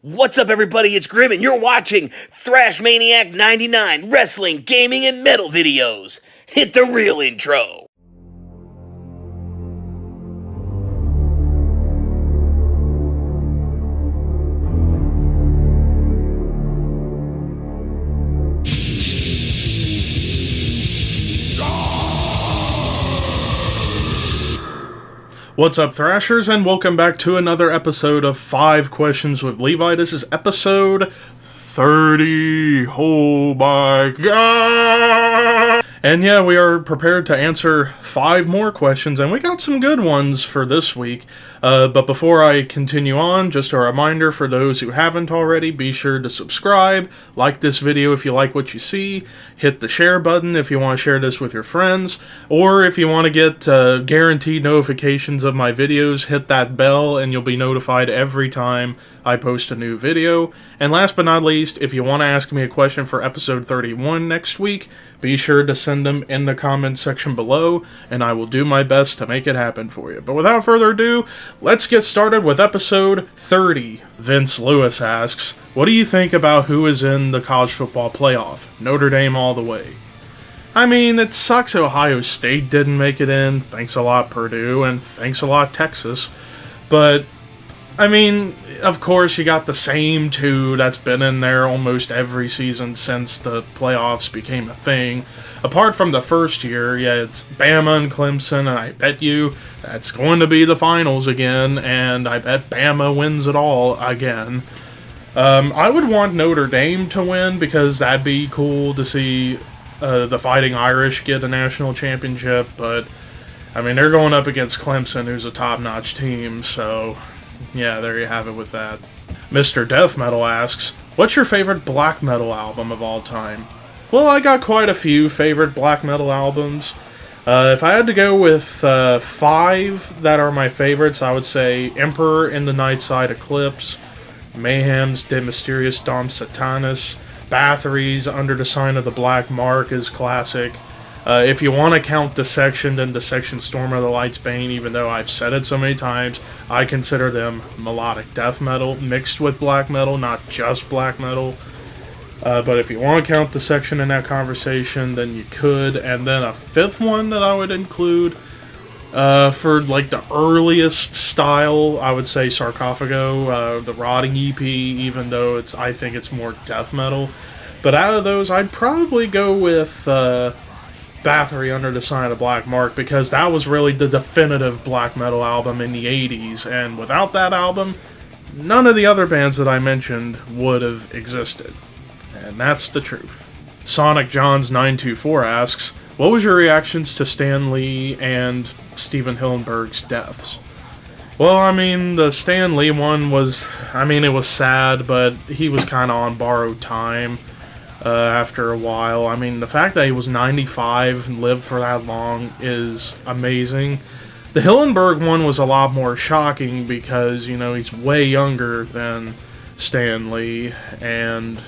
What's up, everybody? It's Grim, and you're watching Thrash Maniac 99 Wrestling, Gaming, and Metal videos. Hit the real intro. What's up, Thrashers, and welcome back to another episode of 5 Questions with Levi. This is episode 30. Oh my god! And yeah, we are prepared to answer 5 more questions, and we got some good ones for this week. But before I continue on, just a reminder for those who haven't already, be sure to subscribe, like this video if you like what you see, hit the share button if you want to share this with your friends, or if you want to get guaranteed notifications of my videos, hit that bell and you'll be notified every time I post a new video. And last but not least, if you want to ask me a question for episode 31 next week, be sure to send them in the comment section below, and I will do my best to make it happen for you. But without further ado, let's get started with episode 30. Vince Lewis asks, what do you think about who is in the college football playoff? Notre Dame all the way. I mean, it sucks Ohio State didn't make it in. Thanks a lot, Purdue, and thanks a lot, Texas. But I mean, of course, you got the same 2 that's been in there almost every season since the playoffs became a thing. Apart from the first year, yeah, it's Bama and Clemson, and I bet you that's going to be the finals again, and I bet Bama wins it all again. I would want Notre Dame to win because that'd be cool to see the Fighting Irish get a national championship, but I mean, they're going up against Clemson, who's a top-notch team, so yeah, there you have it with that. Mr. Death Metal asks, what's your favorite black metal album of all time? Well, I got quite a few favorite black metal albums. If I had to go with 5 that are my favorites, I would say Emperor in the Nightside Eclipse, Mayhem's De Mysterious Dom Satanas, Bathory's Under the Sign of the Black Mark is classic. If you want to count Dissection, then Dissection Storm of the Light's Bane, even though I've said it so many times, I consider them melodic death metal mixed with black metal, not just black metal. But if you want to count Dissection in that conversation, then you could. And then a 5th one that I would include, for like the earliest style, I would say Sarcophago, the Rotting EP, even though I think it's more death metal. But out of those, I'd probably go with Bathory Under the Sign of the Black Mark, because that was really the definitive black metal album in the 80s, and without that album, none of the other bands that I mentioned would have existed. And that's the truth. Sonic Johns 924 asks, what was your reactions to Stan Lee and Steven Hillenburg's deaths? Well, I mean, the Stan Lee one was, it was sad, but he was kind of on borrowed time. After a while. I mean, the fact that he was 95 and lived for that long is amazing. The Hillenburg one was a lot more shocking because, he's way younger than Stan Lee, and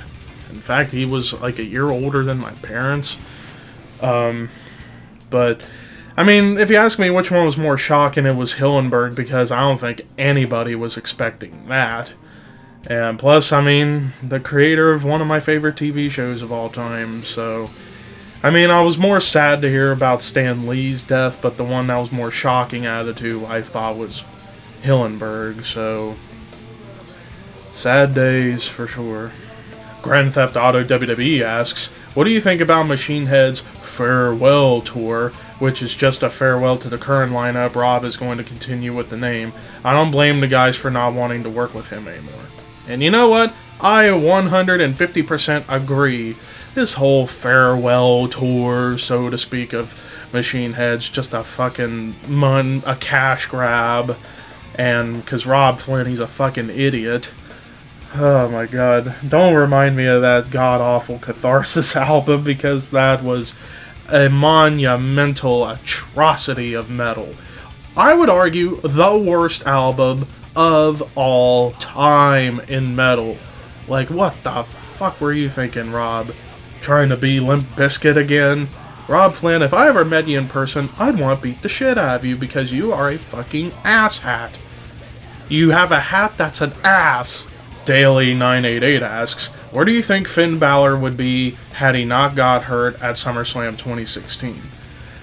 in fact, he was like a year older than my parents. But, I mean, if you ask me which one was more shocking, it was Hillenburg, because I don't think anybody was expecting that. And plus, the creator of one of my favorite TV shows of all time, so I was more sad to hear about Stan Lee's death, but the one that was more shocking out of the 2 I thought was Hillenburg, so sad days for sure. Grand Theft Auto WWE asks, what do you think about Machine Head's Farewell Tour, which is just a farewell to the current lineup? Rob is going to continue with the name. I don't blame the guys for not wanting to work with him anymore. And you know what? I 150% agree. This whole farewell tour, so to speak, of Machine Head's just a fucking a cash grab. And because Rob Flynn, he's a fucking idiot. Oh my god. Don't remind me of that god-awful Catharsis album, because that was a monumental atrocity of metal. I would argue the worst album of all time in metal. Like, what the fuck were you thinking, Rob? Trying to be Limp Bizkit again? Rob Flynn, if I ever met you in person, I'd want to beat the shit out of you because you are a fucking asshat. You have a hat that's an ass. Daily988 asks, where do you think Finn Balor would be had he not got hurt at SummerSlam 2016?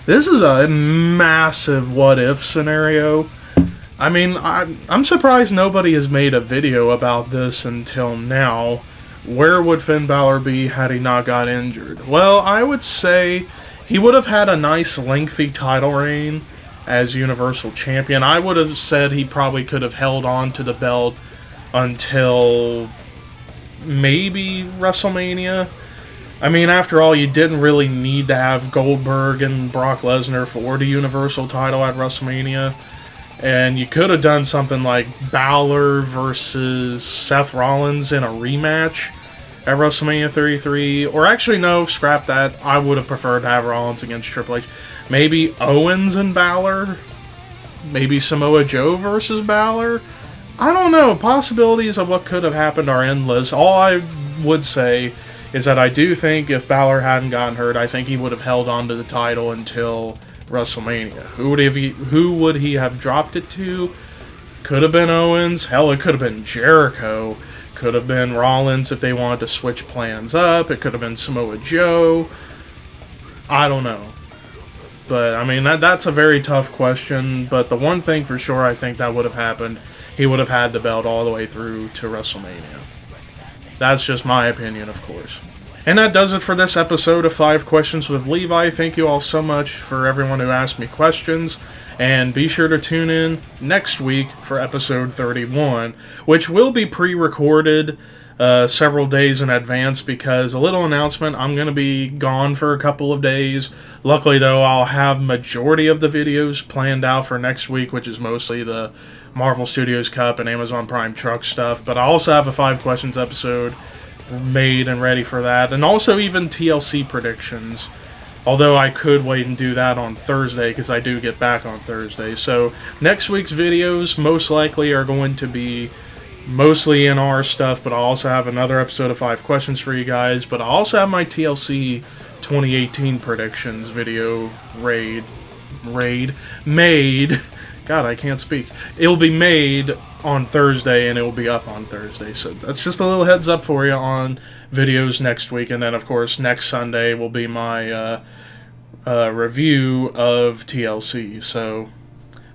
This is a massive what-if scenario. I mean, I'm surprised nobody has made a video about this until now. Where would Finn Balor be had he not got injured? Well, I would say he would have had a nice lengthy title reign as Universal Champion. I would have said he probably could have held on to the belt until maybe WrestleMania. I mean, after all, you didn't really need to have Goldberg and Brock Lesnar for the Universal title at WrestleMania. And you could have done something like Balor versus Seth Rollins in a rematch at WrestleMania 33. Or actually, no, scrap that. I would have preferred to have Rollins against Triple H. Maybe Owens and Balor? Maybe Samoa Joe versus Balor? I don't know. Possibilities of what could have happened are endless. All I would say is that I do think if Balor hadn't gotten hurt, I think he would have held on to the title until WrestleMania. Who would he have dropped it to? Could have been Owens. Hell, it could have been Jericho. Could have been Rollins if they wanted to switch plans up. It could have been Samoa Joe. I don't know. But, I mean, that's a very tough question. But the one thing for sure I think that would have happened, he would have had the belt all the way through to WrestleMania. That's just my opinion, of course. And that does it for this episode of 5 Questions with Levi. Thank you all so much for everyone who asked me questions. And be sure to tune in next week for episode 31, which will be pre-recorded several days in advance because a little announcement, I'm going to be gone for a couple of days. Luckily, though, I'll have majority of the videos planned out for next week, which is mostly the Marvel Studios Cup and Amazon Prime Truck stuff. But I also have a 5 Questions episode made and ready for that, and also even TLC predictions, although I could wait and do that on Thursday because I do get back on Thursday. So next week's videos most likely are going to be mostly NR stuff, but I'll also have another episode of 5 Questions for you guys, but I'll also have my TLC 2018 predictions video made. God, I can't speak. It'll be made on Thursday, and it will be up on Thursday. So that's just a little heads up for you on videos next week. And then, of course, next Sunday will be my review of TLC. So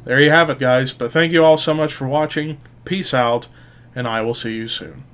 there you have it, guys. But thank you all so much for watching. Peace out, and I will see you soon.